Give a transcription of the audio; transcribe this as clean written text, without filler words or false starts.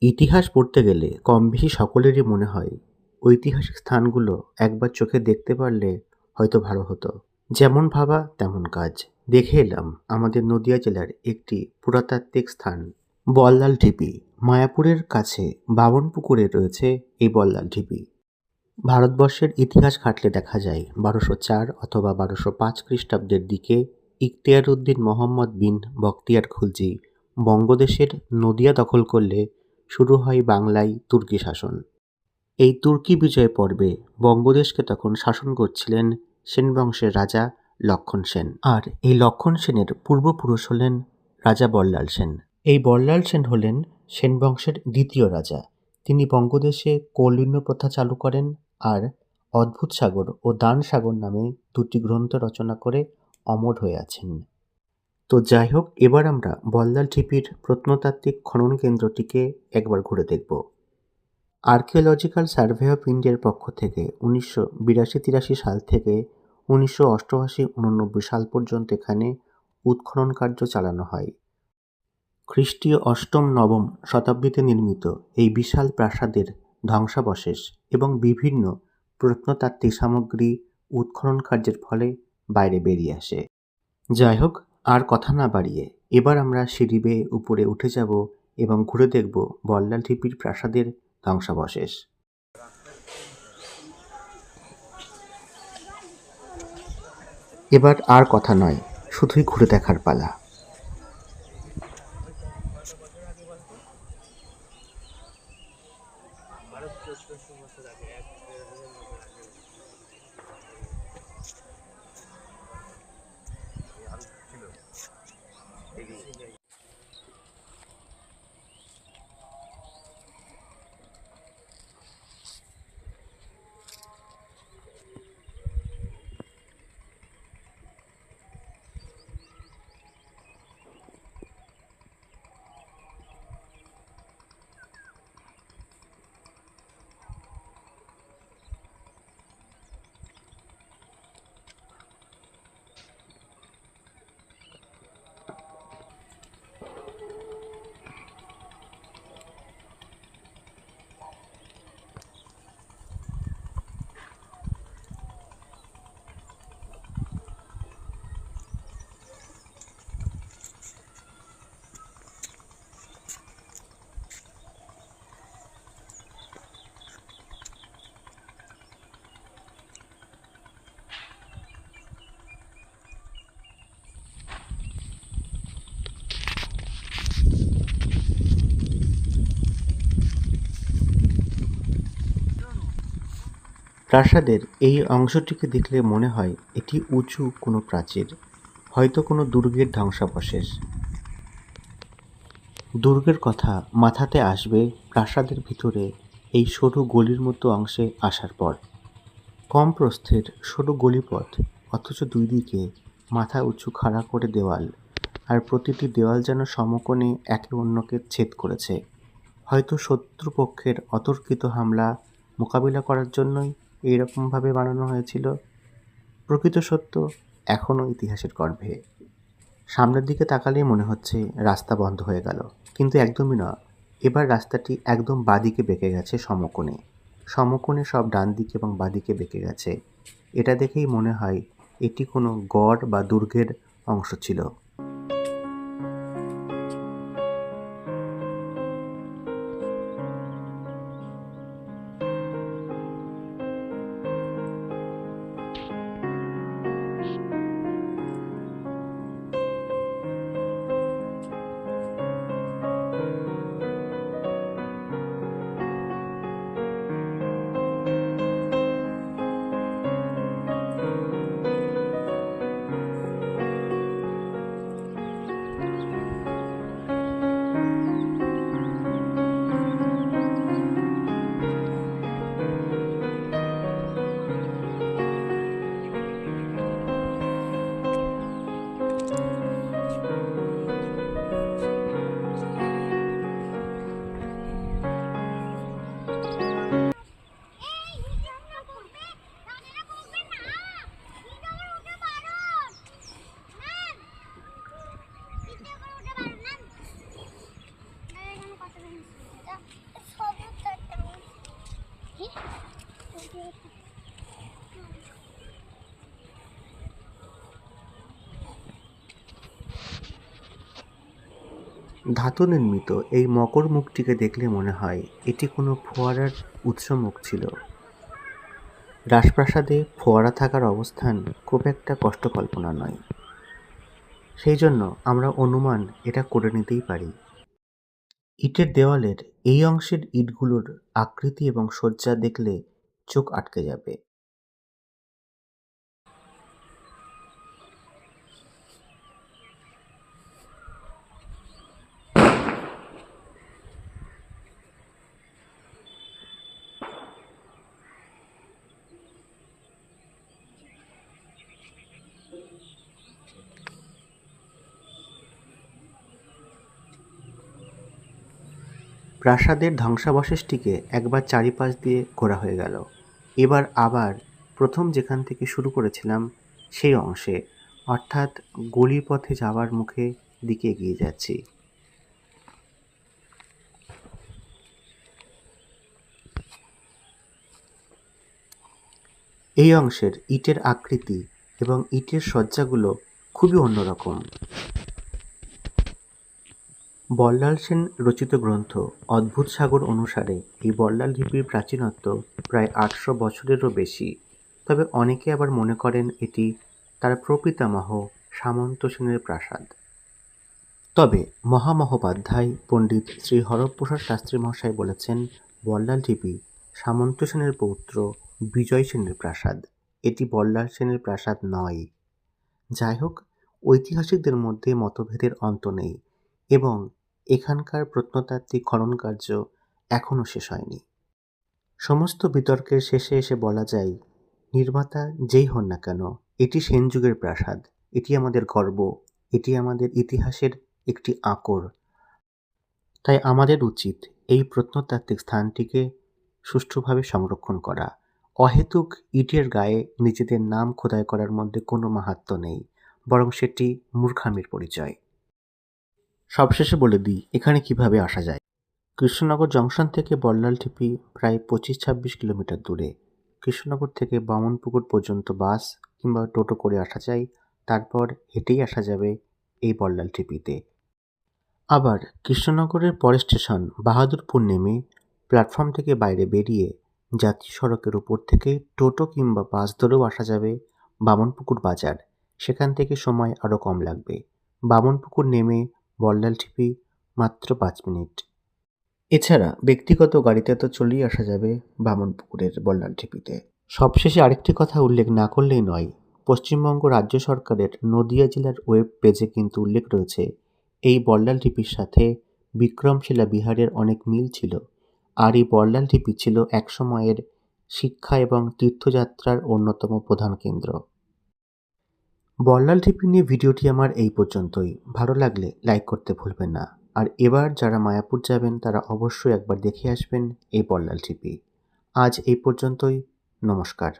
ইতিহাস পড়তে গেলে কমবেশি সকলেরই মনে হয় ঐতিহাসিক স্থানগুলো একবার চোখে দেখতে পারলে হয়তো ভালো হতো। যেমন ভাবা তেমন কাজ। দেখে এলাম আমাদের নদিয়া জেলার একটি পুরাতাত্ত্বিক স্থান, বল্লাল ঢিপি। মায়াপুরের কাছে বামনপুকুরে রয়েছে এই বল্লাল ঢিপি। ভারতবর্ষের ইতিহাস ঘাঁটলে দেখা যায় ১২০৪ অথবা ১২০৫ খ্রিস্টাব্দের দিকে ইখতিয়ার উদ্দিন মোহাম্মদ বিন বখতিয়ার খুলজি বঙ্গদেশের নদিয়া দখল করলে শুরু হয় বাংলায় তুর্কি শাসন। এই তুর্কি বিজয় পর্বে বঙ্গদেশকে তখন শাসন করছিলেন সেন বংশের রাজা লক্ষণ সেন। আর এই লক্ষণ সেনের পূর্বপুরুষ হলেন রাজা বল্লাল সেন। এই বল্লাল সেন হলেন সেন বংশের দ্বিতীয় রাজা। তিনি বঙ্গদেশে কৌলিন্য প্রথা চালু করেন আর অদ্ভুত সাগর ও দান সাগর নামে দুটি গ্রন্থ রচনা করে অমর হয়ে আছেন। তো যাই হোক, এবার আমরা বল্লাল ঢিপির প্রত্নতাত্ত্বিক খনন কেন্দ্রটিকে একবার ঘুরে দেখব। আর্কিওলজিক্যাল সার্ভে অফ ইন্ডিয়ার পক্ষ থেকে ১৯৮২-৮৩ সাল থেকে ১৯৮৮-৮৯ সাল পর্যন্ত এখানে উৎখনন কার্য চালানো হয়। খ্রিস্টীয় অষ্টম-নবম শতাব্দীতে নির্মিত এই বিশাল প্রাসাদের ধ্বংসাবশেষ এবং বিভিন্ন প্রত্নতাত্ত্বিক সামগ্রী উৎখনন কার্যের ফলে বাইরে বেরিয়ে আসে। যাই হোক, আর কথা না বাড়িয়ে এবার আমরা সিঁড়ি বেয়ে উপরে উঠে যাব এবং ঘুরে দেখব বল্লাল ঢিপির প্রাসাদের ধ্বংসাবশেষ। এবার আর কথা নয়, শুধুই ঘুরে দেখার পালা। প্রাসাদের এই অংশটিকে দেখলে মনে হয় এটি উঁচু কোনো প্রাচীর, হয়তো কোনো দুর্গের ধ্বংসাবশেষ। দুর্গের কথা মাথাতে আসবে প্রাসাদের ভিতরে এই সরু গলির মতো অংশে আসার পর। কম প্রস্থের সরু গলিপথ, অথচ দুই দিকে মাথা উঁচু খাড়া করে দেওয়াল, আর প্রতিটি দেওয়াল যেন সমকোণে একে অন্যকে ছেদ করেছে। হয়তো শত্রুপক্ষের অতর্কিত হামলা মোকাবিলা করার জন্যই এইরকমভাবে বানানো হয়েছিল। প্রকৃত সত্য এখনও ইতিহাসের গর্ভে। সামনের দিকে তাকালেই মনে হচ্ছে রাস্তা বন্ধ হয়ে গেল, কিন্তু একদমই না। এবার রাস্তাটি একদম বাঁদিকে বেঁকে গেছে সমকোণে। সমকোণে সব ডান দিকে এবং বাঁদিকে বেঁকে গেছে। এটা দেখেই মনে হয় এটি কোনো গড় বা দুর্গের অংশ ছিল। ধাতু নির্মিত এই মকর মুখটিকে দেখলে মনে হয় এটি কোনো ফোয়ারার উৎস মুখ ছিল। রাজপ্রাসাদে ফোয়ারা থাকার অবস্থান খুব একটা কষ্টকল্পনা নয়, সেই জন্য আমরা অনুমান এটা করে নিতেই পারি। ইটের দেওয়ালের এই অংশের ইটগুলোর আকৃতি এবং সজ্জা দেখলে চোখ আটকে যাবে। প্রাসাদের ধ্বংসাবশেষটিকে একবার চারিপাশ দিয়ে ঘোরা হয়ে গেল। এবার আবার প্রথম যেখান থেকে শুরু করেছিলাম সেই অংশে, অর্থাৎ গলির পথে যাওয়ার মুখে দিকে এগিয়ে যাচ্ছি। এই অংশের ইটের আকৃতি এবং ইটের সজ্জাগুলো খুবই অন্যরকম। বল্লাল সেন রচিত গ্রন্থ অদ্ভুত সাগর অনুসারে এই বল্লাল লিপির প্রাচীনত্ব প্রায় ৮০০ বছরেরও বেশি। তবে অনেকে আবার মনে করেন এটি তার প্রপিতামহ সামন্ত সেনের প্রাসাদ। তবে মহামহোপাধ্যায় পণ্ডিত শ্রী হরপ্রসাদ শাস্ত্রী মহাশয় বলেছেন বল্লাল লিপি সামন্ত সেনের পৌত্র বিজয় সেনের প্রাসাদ, এটি বল্লাল সেনের প্রাসাদ নয়। যাই হোক, ঐতিহাসিকদের মধ্যে মতভেদের অন্ত নেই এবং এখানকার প্রত্নতাত্ত্বিক খনন কার্য এখনও শেষ হয়নি। সমস্ত বিতর্কের শেষে এসে বলা যায়, নির্মাতা যেই হন না কেন, এটি সেন যুগের প্রাসাদ, এটি আমাদের গর্ব, এটি আমাদের ইতিহাসের একটি আকর। তাই আমাদের উচিত এই প্রত্নতাত্ত্বিক স্থানটিকে সুষ্ঠুভাবে সংরক্ষণ করা। অহেতুক ইটের গায়ে নিজেদের নাম খোদাই করার মধ্যে কোনো মাহাত্ম্য নেই, বরং সেটি মূর্খামির পরিচয়। সবশেষে বলে দিই এখানে কিভাবে আসা যায়। কৃষ্ণনগর জংশন থেকে বল্লাল টিপি প্রায় ২৫-২৬ কিলোমিটার দূরে। কৃষ্ণনগর থেকে বামনপুকুর পর্যন্ত বাস কিংবা টোটো করে আসা যায়, তারপর হেঁটেই আসা যাবে এই বল্লাল টিপিতে। আবার কৃষ্ণনগরের পরের স্টেশন বাহাদুরপুর নেমে প্ল্যাটফর্ম থেকে বাইরে বেরিয়ে জাতীয় সড়কের উপর থেকে টোটো কিংবা বাস ধরেও আসা যাবে বামনপুকুর বাজার। সেখান থেকে সময় আরও কম লাগবে। বামনপুকুর নেমে বল্লাল টিপি মাত্র ৫ মিনিট। এছাড়া ব্যক্তিগত গাড়িতে তো চলেই আসা যাবে বামনপুকুরের বল্লাল টিপিতে। সবশেষে আরেকটি কথা উল্লেখ না করলেই নয়, পশ্চিমবঙ্গ রাজ্য সরকারের নদিয়া জেলার ওয়েব পেজে কিন্তু উল্লেখ রয়েছে এই বল্লাল টিপির সাথে বিক্রমশিলা বিহারের অনেক মিল ছিল। আর এই বল্লাল টিপি ছিল একসময়ের শিক্ষা এবং তীর্থযাত্রার অন্যতম প্রধান কেন্দ্র। বল্লাল টিপি নিয়ে ভিডিওটি আমার এই পর্যন্তই। ভালো লাগলে লাইক করতে ভুলবেন না। আর এবার যারা মায়াপুর যাবেন তারা অবশ্যই একবার দেখে আসবেন এই বল্লাল টিপি। আজ এই পর্যন্তই। নমস্কার।